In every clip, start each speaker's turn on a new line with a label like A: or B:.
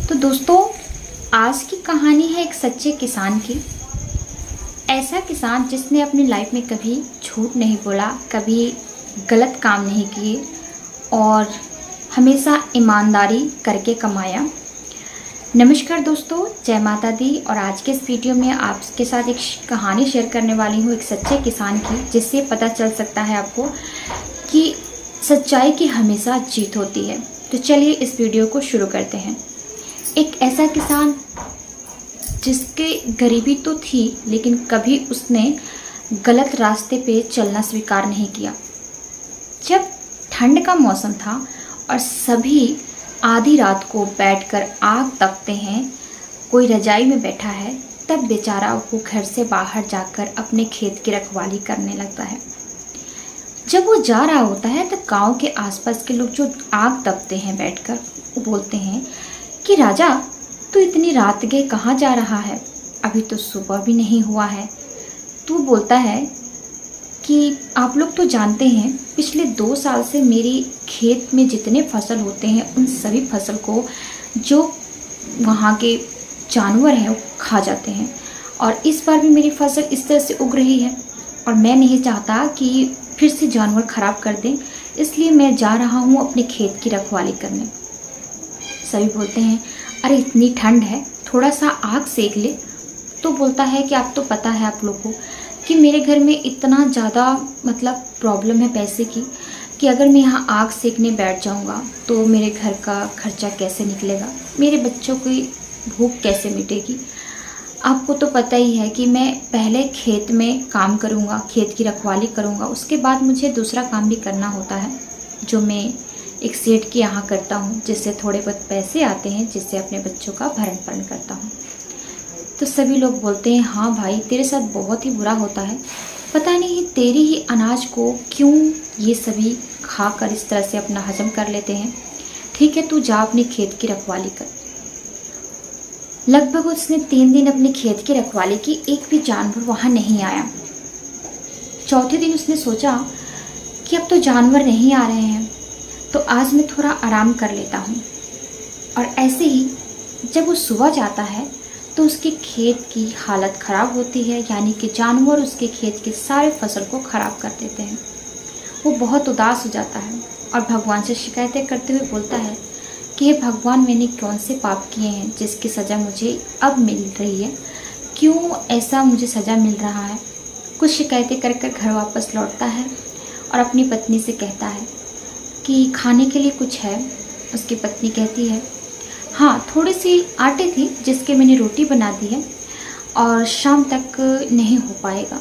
A: तो दोस्तों, आज की कहानी है एक सच्चे किसान की। ऐसा किसान जिसने अपनी लाइफ में कभी झूठ नहीं बोला, कभी गलत काम नहीं किए और हमेशा ईमानदारी करके कमाया। नमस्कार दोस्तों, जय माता दी। और आज के इस वीडियो में आपके साथ एक कहानी शेयर करने वाली हूँ एक सच्चे किसान की, जिससे पता चल सकता है आपको कि सच्चाई की हमेशा जीत होती है। तो चलिए इस वीडियो को शुरू करते हैं। एक ऐसा किसान जिसके गरीबी तो थी, लेकिन कभी उसने गलत रास्ते पे चलना स्वीकार नहीं किया। जब ठंड का मौसम था और सभी आधी रात को बैठकर आग तपते हैं, कोई रजाई में बैठा है, तब बेचारा वो घर से बाहर जाकर अपने खेत की रखवाली करने लगता है। जब वो जा रहा होता है तब गांव के आसपास के लोग जो आग तपते हैं बैठकर, वो बोलते हैं कि राजा, तू इतनी रात के कहाँ जा रहा है? अभी तो सुबह भी नहीं हुआ है। तू बोलता है कि आप लोग तो जानते हैं, पिछले 2 साल से मेरी खेत में जितने फसल होते हैं उन सभी फसल को जो वहाँ के जानवर हैं वो खा जाते हैं, और इस बार भी मेरी फसल इस तरह से उग रही है और मैं नहीं चाहता कि फिर से जानवर ख़राब कर दें, इसलिए मैं जा रहा हूँ अपने खेत की रखवाली करने। सभी बोलते हैं, अरे इतनी ठंड है, थोड़ा सा आग सेक ले। तो बोलता है कि आप तो पता है आप लोग को कि मेरे घर में इतना ज़्यादा प्रॉब्लम है पैसे की, कि अगर मैं यहाँ आग सेकने बैठ जाऊँगा तो मेरे घर का खर्चा कैसे निकलेगा, मेरे बच्चों की भूख कैसे मिटेगी। आपको तो पता ही है कि मैं पहले खेत में काम करूँगा, खेत की रखवाली करूँगा, उसके बाद मुझे दूसरा काम भी करना होता है, जो मैं एक सेठ के यहाँ करता हूँ, जिससे थोड़े बहुत पैसे आते हैं, जिससे अपने बच्चों का भरण पोषण करता हूँ। तो सभी लोग बोलते हैं, हाँ भाई, तेरे साथ बहुत ही बुरा होता है, पता नहीं तेरी ही अनाज को क्यों ये सभी खाकर इस तरह से अपना हजम कर लेते हैं। ठीक है, तू जा अपने खेत की रखवाली कर। लगभग उसने 3 दिन अपने खेत की रखवाली की, एक भी जानवर वहाँ नहीं आया। चौथे दिन उसने सोचा कि अब तो जानवर नहीं आ रहे हैं, तो आज मैं थोड़ा आराम कर लेता हूँ। और ऐसे ही जब वो सुबह जाता है तो उसके खेत की हालत ख़राब होती है, यानी कि जानवर उसके खेत के सारे फसल को ख़राब कर देते हैं। वो बहुत उदास हो जाता है और भगवान से शिकायतें करते हुए बोलता है कि हे भगवान, मैंने कौन से पाप किए हैं जिसकी सज़ा मुझे अब मिल रही है, क्यों ऐसा मुझे सज़ा मिल रहा है। कुछ शिकायतें कर कर घर वापस लौटता है और अपनी पत्नी से कहता है कि खाने के लिए कुछ है। उसकी पत्नी कहती है, हाँ, थोड़ी सी आटे थी जिसके मैंने रोटी बना दी है और शाम तक नहीं हो पाएगा।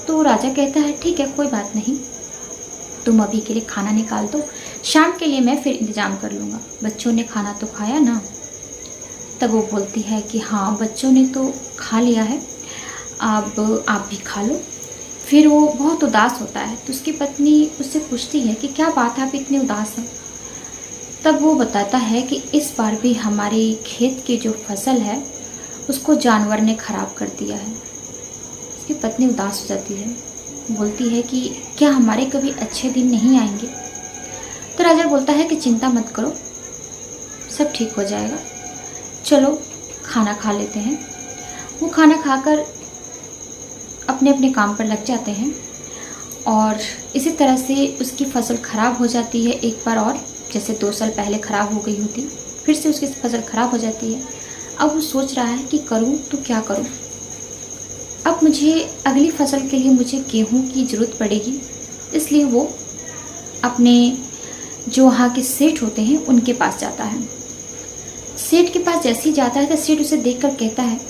A: तो राजा कहता है, ठीक है, कोई बात नहीं, तुम अभी के लिए खाना निकाल दो, शाम के लिए मैं फिर इंतज़ाम कर लूँगा। बच्चों ने खाना तो खाया ना? तब वो बोलती है कि हाँ, बच्चों ने तो खा लिया है, अब आप भी खा लो। फिर वो बहुत उदास होता है, तो उसकी पत्नी उससे पूछती है कि क्या बात है, आप इतने उदास हैं? तब वो बताता है कि इस बार भी हमारे खेत की जो फसल है उसको जानवर ने ख़राब कर दिया है। उसकी पत्नी उदास हो जाती है, बोलती है कि क्या हमारे कभी अच्छे दिन नहीं आएंगे? तो राजा बोलता है कि चिंता मत करो, सब ठीक हो जाएगा, चलो खाना खा लेते हैं। वो खाना खाकर अपने अपने काम पर लग जाते हैं और इसी तरह से उसकी फसल ख़राब हो जाती है एक बार और, जैसे 2 साल पहले ख़राब हो गई होती, फिर से उसकी फसल ख़राब हो जाती है। अब वो सोच रहा है कि करूँ तो क्या करूँ। अब मुझे अगली फसल के लिए मुझे गेहूँ की ज़रूरत पड़ेगी, इसलिए वो अपने जो वहाँ के सेठ होते हैं उनके पास जाता है। सेठ के पास जैसे ही जाता है तो सेठ उसे देखकर कहता है,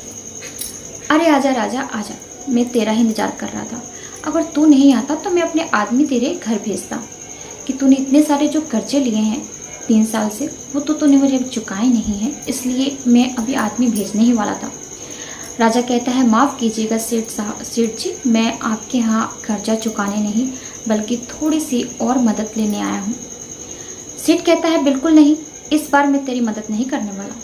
A: अरे आजा राजा आजा, मैं तेरा ही इंतज़ार कर रहा था। अगर तू नहीं आता तो मैं अपने आदमी तेरे घर भेजता, कि तूने इतने सारे जो कर्जे लिए हैं 3 साल से, वो तो तूने मुझे चुकाए नहीं हैं, इसलिए मैं अभी आदमी भेजने ही वाला था। राजा कहता है, माफ़ कीजिएगा सेठ जी, मैं आपके यहाँ कर्जा चुकाने नहीं बल्कि थोड़ी सी और मदद लेने आया हूँ। सेठ कहता है, बिल्कुल नहीं, इस बार मैं तेरी मदद नहीं करने वाला।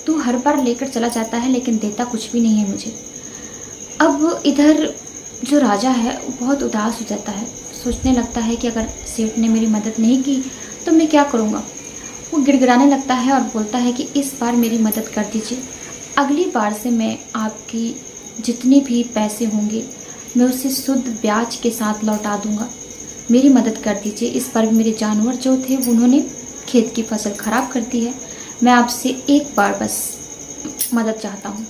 A: तू हर बार लेकर चला जाता है लेकिन देता कुछ भी नहीं है मुझे। अब इधर जो राजा है वो बहुत उदास हो जाता है, सोचने लगता है कि अगर सेठ ने मेरी मदद नहीं की तो मैं क्या करूँगा। वो गिड़गिड़ाने लगता है और बोलता है कि इस बार मेरी मदद कर दीजिए, अगली बार से मैं आपकी जितने भी पैसे होंगे मैं उसे शुद्ध ब्याज के साथ लौटा दूंगा, मेरी मदद कर दीजिए। इस बार मेरे जानवर जो थे वो उन्होंने खेत की फसल खराब कर दी है, मैं आपसे एक बार बस मदद चाहता हूँ।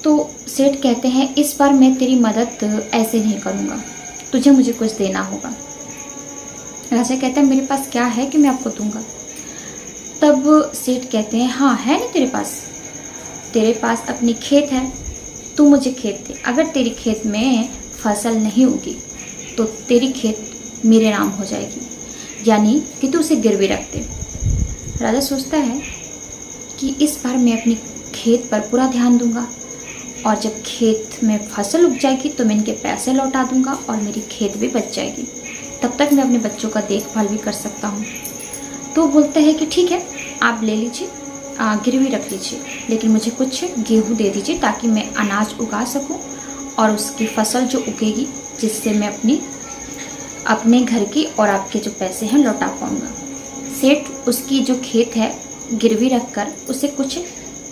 A: तो सेठ कहते हैं इस बार मैं तेरी मदद ऐसे नहीं करूँगा, तुझे मुझे कुछ देना होगा। राजा कहता है मेरे पास क्या है कि मैं आपको दूंगा। तब सेठ कहते हैं हाँ है ना तेरे पास अपनी खेत है, तू मुझे खेत दे, अगर तेरी खेत में फसल नहीं उगी तो तेरी खेत मेरे नाम हो जाएगी, यानी कि तू उसे गिरवी रख दे। राजा सोचता है कि इस बार मैं अपनी खेत पर पूरा ध्यान दूंगा और जब खेत में फसल उग जाएगी तो मैं इनके पैसे लौटा दूंगा और मेरी खेत भी बच जाएगी, तब तक मैं अपने बच्चों का देखभाल भी कर सकता हूँ। तो बोलते हैं कि ठीक है आप ले लीजिए, गिरवी रख लीजिए, लेकिन मुझे कुछ गेहूँ दे दीजिए ताकि मैं अनाज उगा सकूँ और उसकी फसल जो उगेगी जिससे मैं अपने घर की और आपके जो पैसे हैं लौटा पाऊँगा। सेठ उसकी जो खेत है गिरवी रख कर उसे कुछ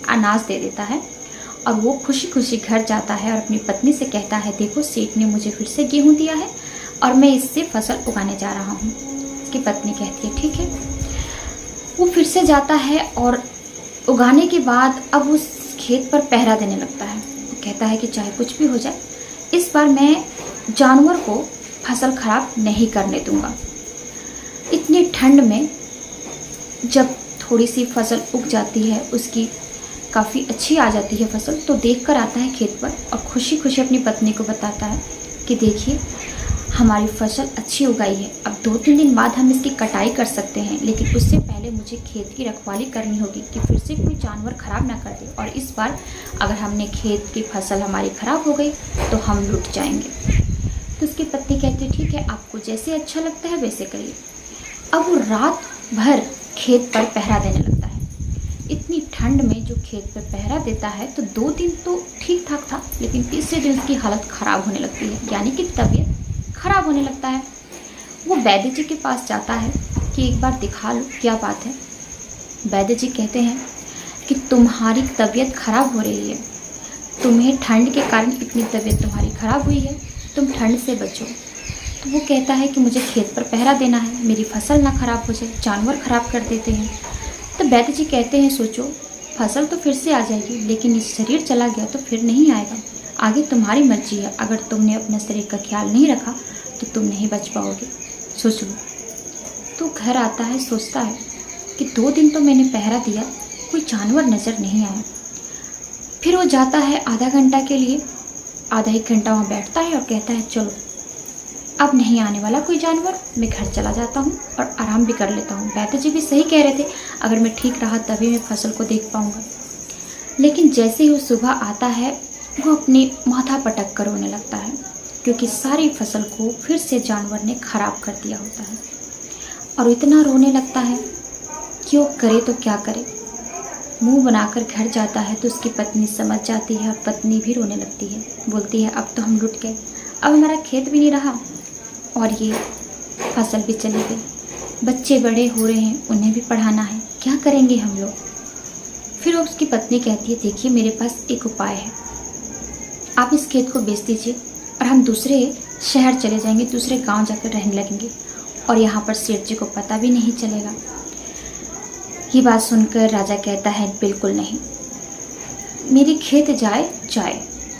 A: अनाज दे देता है और वो खुशी खुशी घर जाता है और अपनी पत्नी से कहता है देखो सेठ ने मुझे फिर से गेहूँ दिया है और मैं इससे फसल उगाने जा रहा हूँ। उसकी पत्नी कहती है ठीक है। वो फिर से जाता है और उगाने के बाद अब उस खेत पर पहरा देने लगता है। वो कहता है कि चाहे कुछ भी हो जाए इस बार मैं जानवर को फसल खराब नहीं करने दूंगा। इतनी ठंड में जब थोड़ी सी फसल उग जाती है, उसकी काफ़ी अच्छी आ जाती है फसल, तो देख कर आता है खेत पर और खुशी खुशी अपनी पत्नी को बताता है कि देखिए हमारी फसल अच्छी उगाई है, अब 2-3 दिन बाद हम इसकी कटाई कर सकते हैं, लेकिन उससे पहले मुझे खेत की रखवाली करनी होगी कि फिर से कोई जानवर ख़राब ना कर दे और इस बार अगर हमने खेत की फसल हमारी ख़राब हो गई तो हम लुट जाएंगे। तो उसकी पत्नी कहती है ठीक है आपको जैसे अच्छा लगता है वैसे करिए। अब वो रात भर खेत पर पहरा देने लगता है। इतनी ठंड में जो खेत पर पहरा देता है तो 2 दिन तो ठीक ठाक था, लेकिन तीसरे दिन उसकी हालत ख़राब होने लगती है, यानी कि तबीयत ख़राब होने लगता है। वो वैद्य जी के पास जाता है कि एक बार दिखा लो क्या बात है। वैद्य जी कहते हैं कि तुम्हारी तबीयत ख़राब हो रही है, तुम्हें ठंड के कारण इतनी तबीयत तुम्हारी ख़राब हुई है, तुम ठंड से बचो। तो वो कहता है कि मुझे खेत पर पहरा देना है, मेरी फसल ना ख़राब हो जाए, जानवर ख़राब कर देते हैं। तो वैद्य जी कहते हैं सोचो फसल तो फिर से आ जाएगी, लेकिन इस शरीर चला गया तो फिर नहीं आएगा, आगे तुम्हारी मर्जी है, अगर तुमने अपने शरीर का ख्याल नहीं रखा तो तुम नहीं बच पाओगे, सोच लो। तो घर आता है, सोचता है कि 2 दिन तो मैंने पहरा दिया, कोई जानवर नज़र नहीं आया। फिर वो जाता है आधा घंटा के लिए, आधा 1 घंटा वहाँ बैठता है और कहता है चलो अब नहीं आने वाला कोई जानवर, मैं घर चला जाता हूँ और आराम भी कर लेता हूँ। वैद्य जी भी सही कह रहे थे, अगर मैं ठीक रहा तभी मैं फसल को देख पाऊँगा। लेकिन जैसे ही वो सुबह आता है वो अपनी माथा पटक कर रोने लगता है, क्योंकि सारी फसल को फिर से जानवर ने ख़राब कर दिया होता है। और इतना रोने लगता है कि वो करे तो क्या करे। मुंह बनाकर घर जाता है तो उसकी पत्नी समझ जाती है और पत्नी भी रोने लगती है, बोलती है अब तो हम लुट गए, अब हमारा खेत भी नहीं रहा और ये फसल भी चली गई, बच्चे बड़े हो रहे हैं, उन्हें भी पढ़ाना है, क्या करेंगे हम लोग। फिर उसकी पत्नी कहती है देखिए मेरे पास एक उपाय है, आप इस खेत को बेच दीजिए और हम दूसरे शहर चले जाएंगे, दूसरे गांव जाकर रहने लगेंगे और यहाँ पर सेठ जी को पता भी नहीं चलेगा। ये बात सुनकर राजा कहता है बिल्कुल नहीं, मेरी खेत जाए,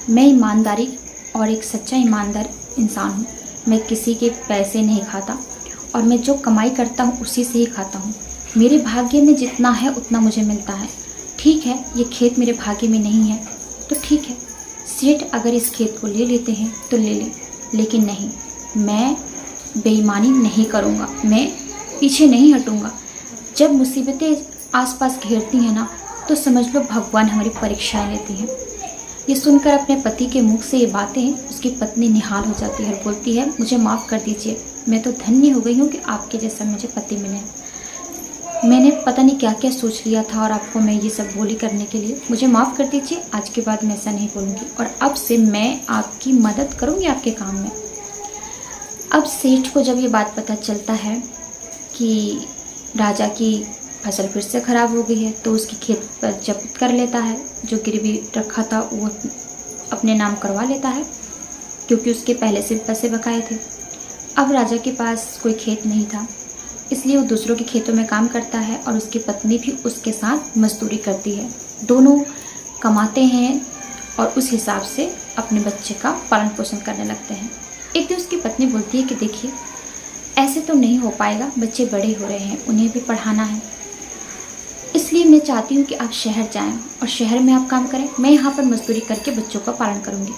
A: मैं ईमानदारी और एक सच्चा ईमानदार इंसान हूँ, मैं किसी के पैसे नहीं खाता और मैं जो कमाई करता हूँ उसी से ही खाता हूँ, मेरे भाग्य में जितना है उतना मुझे मिलता है। ठीक है ये खेत मेरे भाग्य में नहीं है तो ठीक है, सेठ अगर इस खेत को ले लेते हैं तो ले लें, लेकिन नहीं, मैं बेईमानी नहीं करूँगा, मैं पीछे नहीं हटूँगा। जब मुसीबतें आसपास घेरती हैं ना तो समझ लो भगवान हमारी परीक्षाएं लेते हैं। ये सुनकर अपने पति के मुख से ये बातें उसकी पत्नी निहाल हो जाती है और बोलती है मुझे माफ़ कर दीजिए, मैं तो धन्य हो गई हूँ कि आपके जैसा मुझे पति मिले। मैंने पता नहीं क्या क्या सोच लिया था और आपको मैं ये सब बोली करने के लिए, मुझे माफ़ कर दीजिए, आज के बाद मैं ऐसा नहीं बोलूँगी और अब से मैं आपकी मदद करूँगी आपके काम में। अब सेठ को जब ये बात पता चलता है कि राजा की फसल फिर से ख़राब हो गई है, तो उसकी खेत पर जब्त कर लेता है। जो गिरवी रखा था वो अपने नाम करवा लेता है, क्योंकि उसके पहले से पैसे बकाए थे। अब राजा के पास कोई खेत नहीं था, इसलिए वो दूसरों के खेतों में काम करता है और उसकी पत्नी भी उसके साथ मजदूरी करती है। दोनों कमाते हैं और उस हिसाब से अपने बच्चे का पालन पोषण करने लगते हैं। एक दिन उसकी पत्नी बोलती है कि देखिए, ऐसे तो नहीं हो पाएगा, बच्चे बड़े हो रहे हैं, उन्हें भी पढ़ाना है, इसलिए मैं चाहती हूँ कि आप शहर जाएं और शहर में आप काम करें। मैं यहाँ पर मजदूरी करके बच्चों का पालन करूँगी।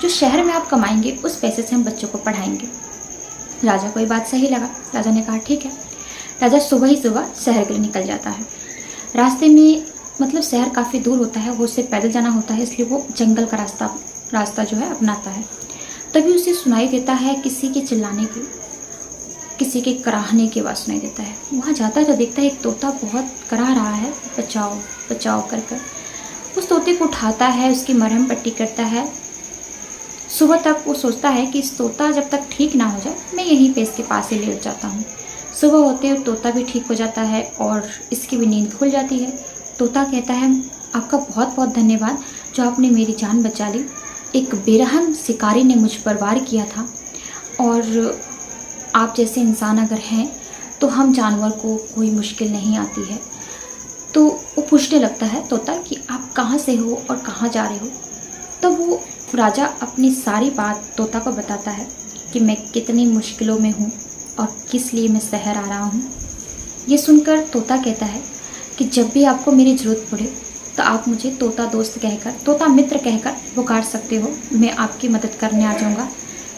A: जो शहर में आप कमाएंगे उस पैसे से हम बच्चों को पढ़ाएंगे। राजा को ये बात सही लगा। राजा ने कहा ठीक है। राजा सुबह ही सुबह शहर के लिए निकल जाता है। रास्ते में मतलब शहर काफ़ी दूर होता है, वो उससे पैदल जाना होता है, इसलिए वो जंगल का रास्ता जो है अपनाता है। तभी उसे सुनाई देता है किसी के चिल्लाने की, किसी के कराहने की आवाज़ सुनाई देता है। वहाँ जाता है तो देखता है एक तोता बहुत कराह रहा है, बचाओ बचाओ कर कर। उस तोते को उठाता है, उसकी मरहम पट्टी करता है। सुबह तक वो सोचता है कि इस तोता जब तक ठीक ना हो जाए मैं यहीं पे इसके पास ही लेट जाता हूँ। सुबह होते हुए तोता भी ठीक हो जाता है और इसकी भी नींद खुल जाती है। तोता कहता है आपका बहुत बहुत धन्यवाद जो आपने मेरी जान बचा ली। एक बेरहम शिकारी ने मुझ पर वार किया था और आप जैसे इंसान अगर हैं तो हम जानवर को कोई मुश्किल नहीं आती है। तो वो पूछने लगता है तोता कि आप कहाँ से हो और कहाँ जा रहे हो। तब वो राजा अपनी सारी बात तोता को बताता है कि मैं कितनी मुश्किलों में हूँ और किस लिए मैं शहर आ रहा हूँ। ये सुनकर तोता कहता है कि जब भी आपको मेरी ज़रूरत पड़े तो आप मुझे तोता दोस्त कहकर, तोता मित्र कहकर पुकार सकते हो। मैं आपकी मदद करने आ जाऊँगा।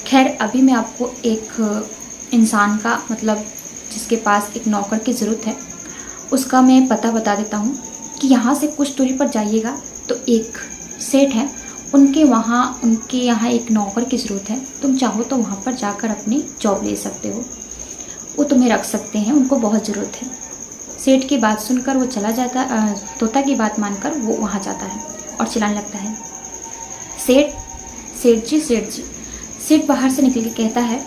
A: खैर अभी मैं आपको एक इंसान का मतलब जिसके पास एक नौकर की ज़रूरत है उसका मैं पता बता देता हूँ कि यहाँ से कुछ दूरी पर जाइएगा तो एक सेठ है, उनके यहाँ एक नौकर की ज़रूरत है। तुम चाहो तो वहाँ पर जाकर अपनी जॉब ले सकते हो, वो तुम्हें रख सकते हैं, उनको बहुत ज़रूरत है। सेठ की बात सुनकर वो चला जाता, तोता की बात मानकर वो वहाँ जाता है और चिल्लाने लगता है सेठ सेठ जी सेठ जी। सेठ बाहर से निकल के कहता है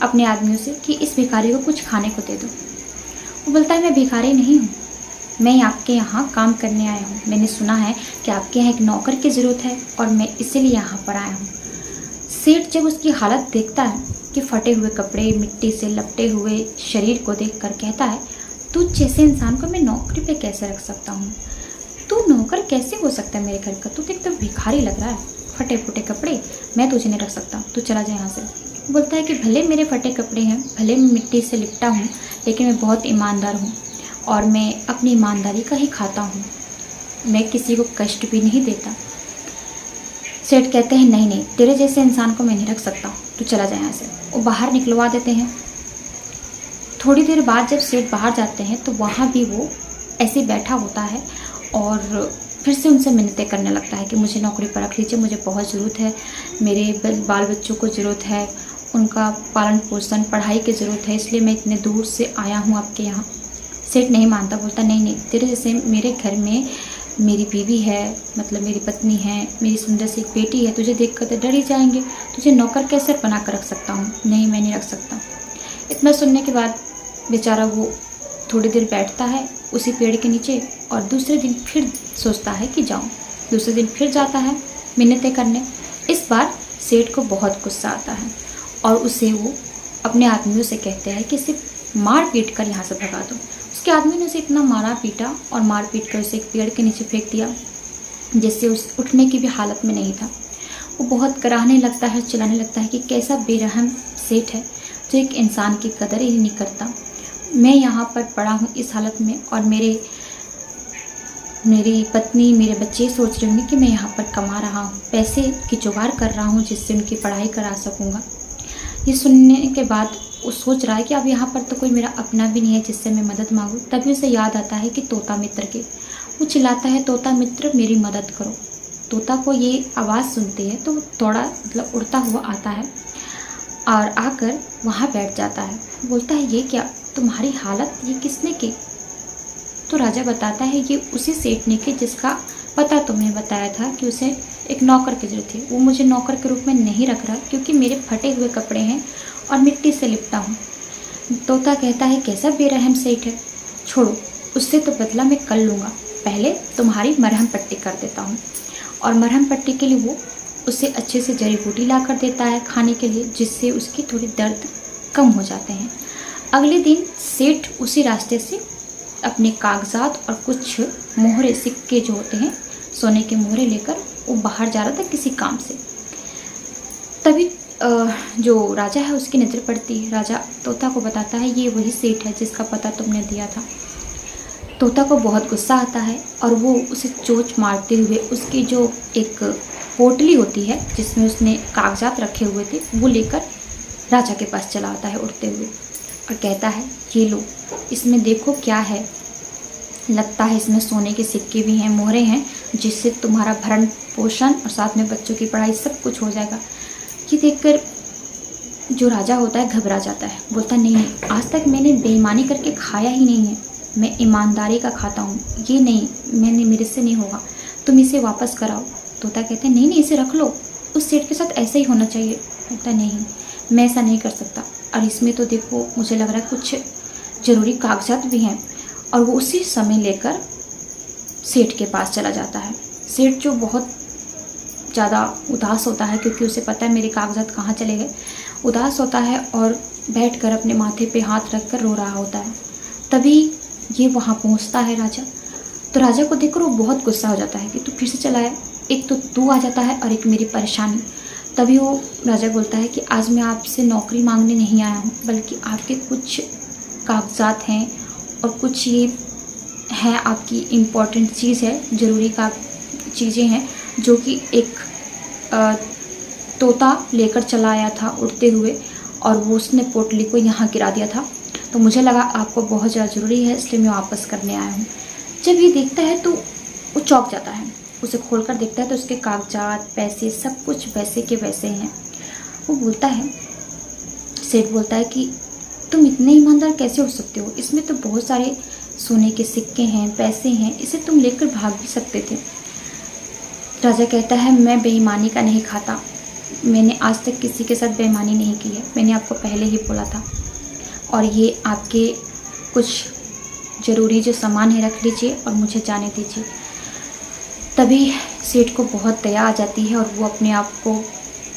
A: अपने आदमियों से कि इस भिखारी को कुछ खाने को दे दो। वो बोलता है मैं भिखारी नहीं हूँ, मैं आपके यहाँ काम करने आया हूँ। मैंने सुना है कि आपके यहाँ एक नौकर की ज़रूरत है और मैं इसीलिए यहाँ पर आया हूँ। सेठ जब उसकी हालत देखता है कि फटे हुए कपड़े, मिट्टी से लपटे हुए शरीर को देखकर कहता है तू जैसे इंसान को मैं नौकरी पे कैसे रख सकता हूँ? तू नौकर कैसे हो सकता है मेरे घर का? तू तो एकदम भिखारी लग रहा है, फटे फुटे कपड़े, मैं तुझे नहीं रख सकता, तू चला जाए यहाँ से। बोलता है कि भले मेरे फटे कपड़े हैं, भले मैं मिट्टी से लिपटा हूँ, लेकिन मैं बहुत ईमानदार हूँ और मैं अपनी ईमानदारी का ही खाता हूँ, मैं किसी को कष्ट भी नहीं देता। सेठ कहते हैं नहीं नहीं, तेरे जैसे इंसान को मैं नहीं रख सकता, तू चला जाए यहाँ से। वो बाहर निकलवा देते हैं। थोड़ी देर बाद जब सेठ बाहर जाते हैं तो वहाँ भी वो ऐसे बैठा होता है और फिर से उनसे मिन्नतें करने लगता है कि मुझे नौकरी पर रख लीजिए, मुझे बहुत ज़रूरत है, मेरे बाल बच्चों को ज़रूरत है, उनका पालन पोषण पढ़ाई की ज़रूरत है, इसलिए मैं इतने दूर से आया हूँ आपके यहाँ। सेठ नहीं मानता, बोलता नहीं नहीं, तेरे जैसे मेरे घर में मेरी बीवी है, मतलब मेरी पत्नी है, मेरी सुंदर सी एक बेटी है, तुझे देख कर तो डर ही जाएंगे, तुझे नौकर कैसे बना कर रख सकता हूँ? नहीं, मैं नहीं रख सकता। इतना सुनने के बाद बेचारा वो थोड़ी देर बैठता है उसी पेड़ के नीचे और दूसरे दिन फिर सोचता है कि जाऊँ। दूसरे दिन फिर जाता है मिन्नतें करने। इस बार सेठ को बहुत गुस्सा आता है और उसे वो अपने आदमियों से कहते हैं कि इसे मार पीट कर यहाँ से भगा दो। उसके आदमी ने उसे इतना मारा पीटा और मार पीट कर उसे एक पेड़ के नीचे फेंक दिया जिससे उस उठने की भी हालत में नहीं था। वो बहुत कराहने लगता है, चिल्लाने लगता है कि कैसा बेरहम सेठ है जो एक इंसान की कदर ही नहीं करता। मैं यहाँ पर पड़ा हूँ इस हालत में और मेरी पत्नी, मेरे बच्चे सोच रहे होंगे कि मैं यहाँ पर कमा रहा हूँ, पैसे की जुगाड़ कर रहा हूँ जिससे उनकी पढ़ाई करा सकूँगा। ये सुनने के बाद वो सोच रहा है कि अब यहाँ पर तो कोई मेरा अपना भी नहीं है जिससे मैं मदद मांगूँ। तभी उसे याद आता है कि तोता मित्र के। वो चिल्लाता है तोता मित्र मेरी मदद करो। तोता को ये आवाज़ सुनती है तो थोड़ा मतलब उड़ता हुआ आता है और आकर वहाँ बैठ जाता है। बोलता है ये क्या, तुम्हारी हालत ये किसने की? तो राजा बताता है ये उसी सेठ ने की जिसका पता तुम्हें बताया था कि उसे एक नौकर की जरूरत थी। वो मुझे नौकर के रूप में नहीं रख रहा क्योंकि मेरे फटे हुए कपड़े हैं और मिट्टी से लिपटा हूँ। तोता कहता है कैसा बेरहम सेठ है, छोड़ो उससे तो बदला मैं कर लूँगा, पहले तुम्हारी मरहम पट्टी कर देता हूँ। और मरहम पट्टी के लिए वो उसे अच्छे से जड़ी बूटी ला कर देता है खाने के लिए, जिससे उसकी थोड़ी दर्द कम हो जाते हैं। अगले दिन सेठ उसी रास्ते से अपने कागजात और कुछ मोहरे सिक्के जो होते हैं, सोने के मोहरे लेकर वो बाहर जा रहा था किसी काम से। तभी जो राजा है उसकी नज़र पड़ती है। राजा तोता को बताता है ये वही सेठ है जिसका पता तुमने दिया था। तोता को बहुत गुस्सा आता है और वो उसे चोंच मारते हुए उसकी जो एक पोटली होती है जिसमें उसने कागजात रखे हुए थे वो लेकर राजा के पास चला आता है उड़ते हुए और कहता है ये लो, इसमें देखो क्या है, लगता है इसमें सोने के सिक्के भी हैं, मोहरे हैं, जिससे तुम्हारा भरण पोषण और साथ में बच्चों की पढ़ाई सब कुछ हो जाएगा। ये देखकर जो राजा होता है घबरा जाता है, बोलता नहीं, आज तक मैंने बेईमानी करके खाया ही नहीं है, मैं ईमानदारी का खाता हूँ, ये नहीं, मेरे से नहीं होगा, तुम इसे वापस कराओ। तोता कहते हैं नहीं, इसे रख लो, उस सेठ के साथ ऐसा ही होना चाहिए। बोलता नहीं, मैं ऐसा नहीं कर सकता, और इसमें तो देखो मुझे लग रहा है कुछ ज़रूरी कागजात भी हैं। और वो उसी समय लेकर सेठ के पास चला जाता है। सेठ जो बहुत ज़्यादा उदास होता है क्योंकि उसे पता है मेरे कागजात कहाँ चले गए, उदास होता है और बैठकर अपने माथे पे हाथ रखकर रो रहा होता है। तभी ये वहाँ पहुँचता है राजा। तो राजा को देखकर वो बहुत गुस्सा हो जाता है कि तू फिर से चला है, एक तो तू आ जाता है और एक मेरी परेशानी। तभी वो राजा बोलता है कि आज मैं आपसे नौकरी मांगने नहीं आया हूँ, बल्कि आपके कुछ कागजात हैं और कुछ ये है आपकी इम्पोर्टेंट चीज़ है, ज़रूरी का चीज़ें हैं जो कि एक तोता लेकर चला आया था उड़ते हुए और वो उसने पोटली को यहाँ गिरा दिया था। तो मुझे लगा आपको बहुत ज़्यादा ज़रूरी है, इसलिए मैं वापस करने आया हूँ। जब ये देखता है तो वो चौंक जाता है, उसे खोलकर देखता है तो उसके कागजात, पैसे सब कुछ वैसे के वैसे हैं। वो बोलता है, सेठ बोलता है कि तुम इतने ईमानदार कैसे हो सकते हो, इसमें तो बहुत सारे सोने के सिक्के हैं, पैसे हैं, इसे तुम लेकर भाग भी सकते थे। राजा कहता है मैं बेईमानी का नहीं खाता, मैंने आज तक किसी के साथ बेईमानी नहीं की है, मैंने आपको पहले ही बोला था, और ये आपके कुछ ज़रूरी जो सामान है रख लीजिए और मुझे जाने दीजिए। तभी सेठ को बहुत दया आ जाती है और वो अपने आप को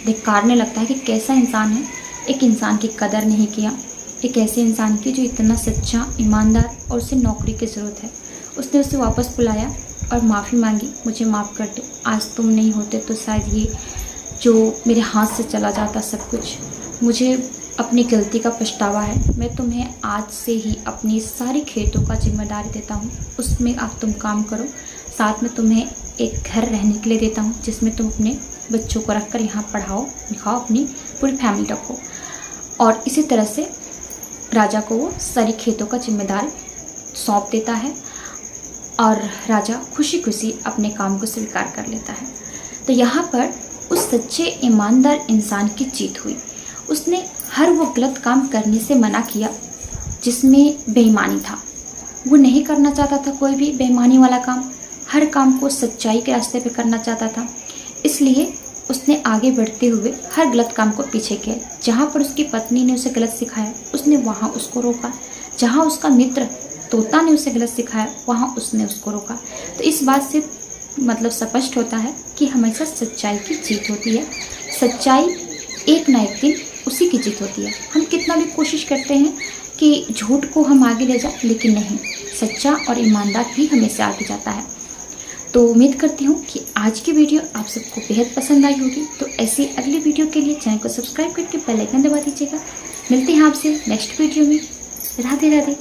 A: धिक्कारने लगता है कि कैसा इंसान है, एक इंसान की कदर नहीं किया, एक ऐसे इंसान की जो इतना सच्चा, ईमानदार और उसे नौकरी की ज़रूरत है। उसने उसे वापस बुलाया और माफ़ी मांगी, मुझे माफ़ कर दो, आज तुम नहीं होते तो शायद ये जो मेरे हाथ से चला जाता सब कुछ, मुझे अपनी गलती का पछतावा है। मैं तुम्हें आज से ही अपनी सारी खेतों का जिम्मेदारी देता हूँ, उसमें आप तुम काम करो, साथ में तुम्हें एक घर रहने के लिए देता हूँ जिसमें तुम अपने बच्चों को रखकर यहाँ पढ़ाओ लिखाओ, अपनी पूरी फैमिली रखो। और इसी तरह से राजा को वो सारी खेतों का जिम्मेदार सौंप देता है और राजा खुशी खुशी अपने काम को स्वीकार कर लेता है। तो यहाँ पर उस सच्चे ईमानदार इंसान की जीत हुई। उसने हर वो गलत काम करने से मना किया जिसमें बेईमानी था। वो नहीं करना चाहता था कोई भी बेईमानी वाला काम, हर काम को सच्चाई के रास्ते पे करना चाहता था। इसलिए उसने आगे बढ़ते हुए हर गलत काम को पीछे किया। जहाँ पर उसकी पत्नी ने उसे गलत सिखाया उसने वहाँ उसको रोका, जहाँ उसका मित्र तोता ने उसे गलत सिखाया वहाँ उसने उसको रोका। तो इस बात से मतलब स्पष्ट होता है कि हमेशा सच्चाई की जीत होती है। सच्चाई एक ना एक दिन उसी की जीत होती है। हम कितना भी कोशिश करते हैं कि झूठ को हम आगे ले जाएं, लेकिन नहीं, सच्चा और ईमानदार ही हमेशा आगे जाता है। तो उम्मीद करती हूँ कि आज की वीडियो आप सबको बेहद पसंद आई होगी। तो ऐसी अगली वीडियो के लिए चैनल को सब्सक्राइब करके बेल आइकन दबा दीजिएगा। मिलते हैं आपसे नेक्स्ट वीडियो में। राधे राधे।